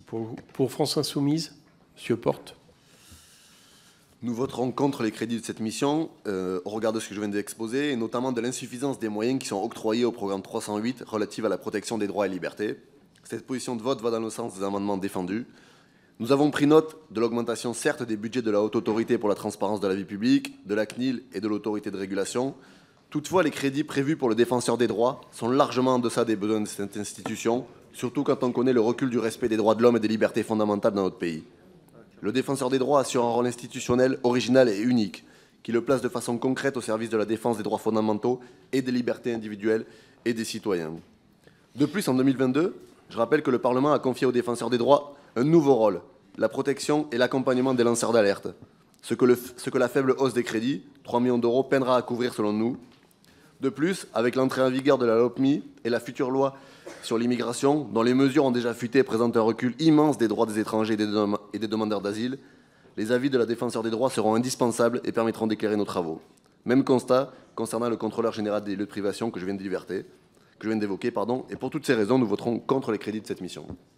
Pour France Insoumise, Monsieur Porte. Nous voterons contre les crédits de cette mission au regard de ce que je viens d'exposer, et notamment de l'insuffisance des moyens qui sont octroyés au programme 308 relatif à la protection des droits et libertés. Cette position de vote va dans le sens des amendements défendus. Nous avons pris note de l'augmentation, certes, des budgets de la Haute Autorité pour la transparence de la vie publique, de la CNIL et de l'Autorité de régulation. Toutefois, les crédits prévus pour le défenseur des droits sont largement en deçà des besoins de cette institution, surtout quand on connaît le recul du respect des droits de l'homme et des libertés fondamentales dans notre pays. Le défenseur des droits assure un rôle institutionnel original et unique, qui le place de façon concrète au service de la défense des droits fondamentaux et des libertés individuelles et des citoyens. De plus, en 2022, je rappelle que le Parlement a confié au défenseur des droits un nouveau rôle, la protection et l'accompagnement des lanceurs d'alerte, ce que la faible hausse des crédits, 3 millions d'euros, peinera à couvrir selon nous. De plus, avec l'entrée en vigueur de la LOPMI et la future loi sur l'immigration, dont les mesures ont déjà fuité et présentent un recul immense des droits des étrangers et des demandeurs d'asile, les avis de la défenseur des droits seront indispensables et permettront d'éclairer nos travaux. Même constat concernant le contrôleur général des lieux de privation que je viens d'évoquer. Et pour toutes ces raisons, nous voterons contre les crédits de cette mission.